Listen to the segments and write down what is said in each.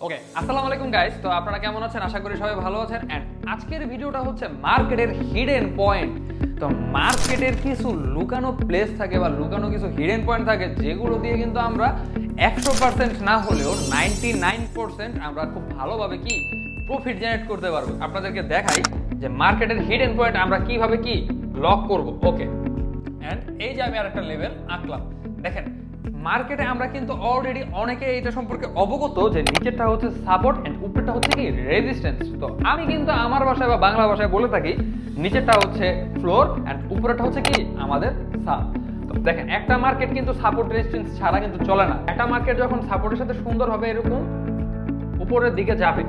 ওকে, আসসালামু আলাইকুম গাইস। তো আপনারা কেমন আছেন? আশা করি সবাই ভালো আছেন। এন্ড আজকের ভিডিওটা হচ্ছে মার্কেটের হিডেন পয়েন্ট। তো মার্কেটের কিছু লুকানো প্লেস থাকে বা লুকানো কিছু হিডেন পয়েন্ট থাকে, যেগুলো দিয়ে কিন্তু আমরা 100% না হলেও 99% আমরা খুব ভালোভাবে কি প্রফিট জেনারেট করতে পারবো। আপনাদেরকে দেখাই যে মার্কেটের হিডেন পয়েন্ট আমরা কিভাবে কি লক করব। ওকে, এন্ড এই যে আমি আরেকটা লেভেল আঁকলাম। দেখেন, মার্কেটে আমরা কিন্তু অলরেডি অনেকে এটা সম্পর্কে অবগত যে নিচেরটা হচ্ছে সাপোর্ট এন্ড উপরেরটা হচ্ছে কি রেজিস্ট্যান্স। তো আমি কিন্তু আমার ভাষায় বা বাংলা ভাষায় বলে থাকি নিচেরটা হচ্ছে ফ্লোর এন্ড উপরেরটা হচ্ছে কি আমাদের সাপ। তো দেখেন, একটা মার্কেট কিন্তু সাপোর্ট রেজিস্ট্যান্স ছাড়া কিন্তু চলে না। একটা মার্কেট যখন সাপোর্টের সাথে সুন্দরভাবে এরকম উপরের দিকে যাবে,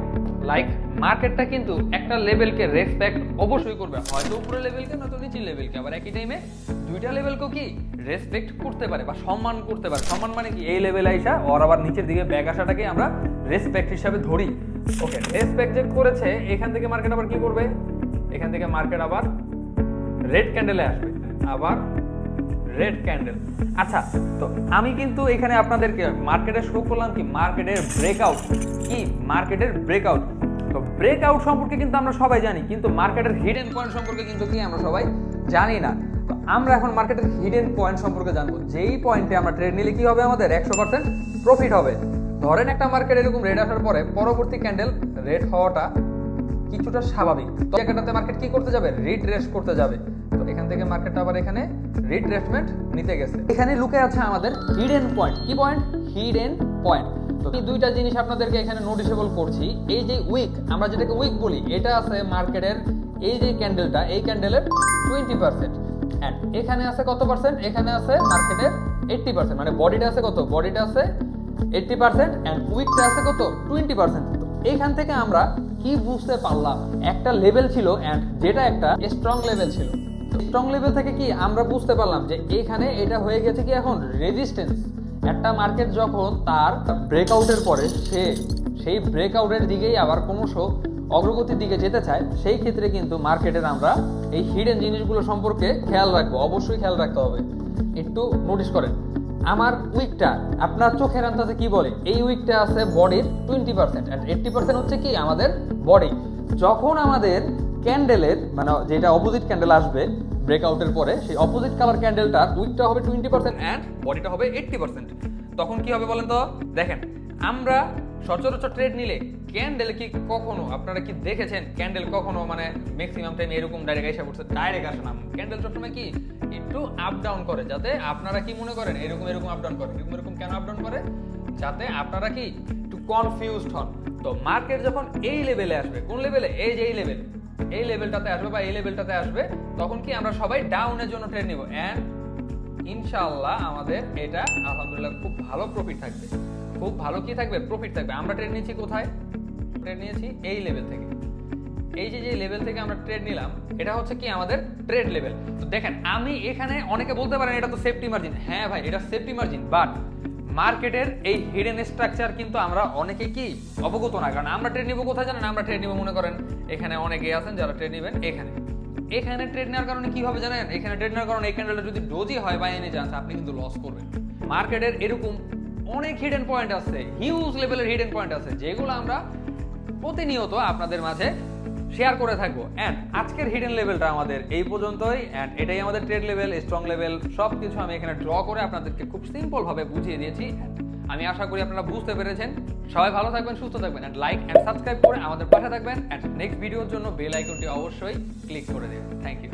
লাইক মার্কেটটা কিন্তু একটা লেভেলকে রেসপেক্ট অবশ্যই করবে, হয়তো উপরের লেভেলকে নয়তো নিচের লেভেলকে, আবার একই টাইমে দুইটা লেভেলকেও কি রেসপেক্ট করতে পারে বা সম্মান করতে পারে। সম্মান মানে কি, এই লেভেল আইসা ওর আবার নিচের দিকে ব্যাক আসাটাকে আমরা রেসপেক্ট হিসাবে ধরি। ওকে, রেসপেক্ট যে করেছে, এখান থেকে মার্কেট আবার কি করবে, এখান থেকে মার্কেট আবার রেড ক্যান্ডেলে আসবে, আবার রেড ক্যান্ডেল। আচ্ছা, তো আমি কিন্তু এখানে আপনাদেরকে মার্কেটে শো করলাম কি মার্কেটের ব্রেকআউট, কি মার্কেটের ব্রেকআউট। তো ব্রেকআউট সম্পর্কে কিন্তু আমরা সবাই জানি, কিন্তু মার্কেটের হিডেন পয়েন্ট সম্পর্কে কিন্তু কি আমরা সবাই জানি না। তো আমরা এখন মার্কেটের হিডেন পয়েন্ট সম্পর্কে জানবো, যেই পয়েন্টে আমরা ট্রেড নিলে কি হবে, আমাদের 100% প্রফিট হবে। ধরেন একটা মার্কেট এরকম রেড আসার পরে পরবর্তী ক্যান্ডেল রেড হওয়াটা কিছুটা স্বাভাবিক। তো জায়গাটাতে মার্কেট কি করতে যাবে, রিট্রেস করতে যাবে। তো এখান থেকে মার্কেটটা আবার এখানে রিট্রেসমেন্ট নিতে গেছে। এখানে লুকে আছে আমাদের হিডেন পয়েন্ট। কি পয়েন্ট? Hidden point. তো এই দুইটা জিনিস আপনাদেরকে এখানে নোটিসেবল করছি। এই যে উইক, আমরা যেটাকে উইক বলি, এটা আছে মার্কেটের এই যে ক্যান্ডেলটা, এই ক্যান্ডেলের 20%। এন্ড এখানে আছে কত পার্সেন্ট? এখানে আছে মার্কেটের 80%। মানে বডিটা আছে কত? বডিটা আছে 80% এন্ড উইকটা আছে কত? 20%। এইখান থেকে আমরা কি বুঝতে পারলাম, একটা লেভেল ছিল এন্ড যেটা একটা স্ট্রং লেভেল ছিল। স্ট্রং লেভেল থেকে কি আমরা বুঝতে পারলাম যে এখানে এটা হয়ে গেছে কি এখন রেজিস্ট্যান্স। একটা মার্কেট যখন তার ব্রেকআউটের পরে সেই ব্রেকআউটের দিকেই আবার ক্রমশ অগ্রগতির দিকে যেতে চায়, সেই ক্ষেত্রে কিন্তু মার্কেটের আমরা এই হিডেন জিনিসগুলো সম্পর্কে খেয়াল রাখবো, অবশ্যই খেয়াল রাখতে হবে। একটু নোটিস করেন, আমার উইকটা আপনার চোখের আন্দাজে কি বলে, এই উইকটা আছে বডির 20% আর 80% হচ্ছে কি আমাদের বডি। যখন আমাদের ক্যান্ডেলের মানে যেটা অপোজিট ক্যান্ডেল আসবে ব্রেকআউটের পরে, সেই অপোজিট কালার ক্যান্ডেলটার উইকটা হবে 20% এন্ড বডিটা হবে 80%। তখন কি হবে বলেন তো? দেখেন, আমরা সচরাচর ট্রেড নিলে ক্যান্ডেল কি কখনো আপনারা কি দেখেছেন ক্যান্ডেল কখনো মানে ম্যাক্সিমাম টাইম এরকম ডাইরেক্ট এসে পড়ছে? ডাইরেক্ট আসে না। ক্যান্ডেল সবসময় কি একটু আপ ডাউন করে, যাতে আপনারা কি মনে করেন এরকম আপ ডাউন করে। এরকম কেন আপ ডাউন করে? যাতে আপনারা কি একটু কনফিউজড হন। তো মার্কেট যখন এই লেভেলে আসবে, কোন লেভেলে? এই যে এই লেভেলটাতে আসবে বা এই লেভেলটাতে আসবে, তখন কি আমরা সবাই ডাউনের জন্য ট্রেড নিব এন্ড ইনশাআল্লাহ আমাদের এটা আলহামদুলিল্লাহ খুব ভালো প্রফিট থাকবে। খুব ভালো কি থাকবে? প্রফিট থাকবে। আমরা ট্রেড নিয়েছি কোথায়? ট্রেড নিয়েছি এই লেভেল থেকে। এই যে লেভেল থেকে আমরা ট্রেড নিলাম, এটা হচ্ছে কি আমাদের ট্রেড লেভেল। তো দেখেন, আমি এখানে অনেকে বলতে পারেন এটা তো সেফটি মার্জিন। হ্যাঁ ভাই, এটা সেফটি মার্জিন, বাট মার্কেটের এই হিডেন স্ট্রাকচার কিন্তু আমরা অনেকে কি অবগত না। কারণ আমরা ট্রেড নিব কোথায় জানেন? আমরা ট্রেড নিব মনে করেন এখানে অনেকে আছেন যারা ট্রেড নেবেন এখানে ট্রেড নেওয়ার কারণে কি হবে জানেন? এখানে ট্রেড নেওয়ার কারণে এই ক্যান্ডেলটা যদি ডোজি হয় বা এনে চান্স, আপনি কিন্তু লস করবেন। মার্কেটের এরকম অনেক হিডেন পয়েন্ট আছে, হিউজ লেভেলের হিডেন পয়েন্ট আছে, যেগুলো আমরা প্রতিনিয়ত আপনাদের মাঝে শেয়ার করে থাকবো। এন্ড আজকের হিডেন লেভেলটা আমাদের এই পর্যন্তই। এন্ড এটাই আমাদের ট্রেড লেভেল, স্ট্রং লেভেল, সবকিছু আমি এখানে ড্র করে আপনাদেরকে খুব সিম্পল ভাবে বুঝিয়ে দিয়েছি। আমি আশা করি আপনারা বুঝতে পেরেছেন। সবাই ভালো থাকবেন, সুস্থ থাকবেন এন্ড লাইক এন্ড সাবস্ক্রাইব করে আমাদের পাশে থাকবেন। এন্ড নেক্সট ভিডিওর জন্য বেল আইকনটি অবশ্যই ক্লিক করে দেবেন। Thank you.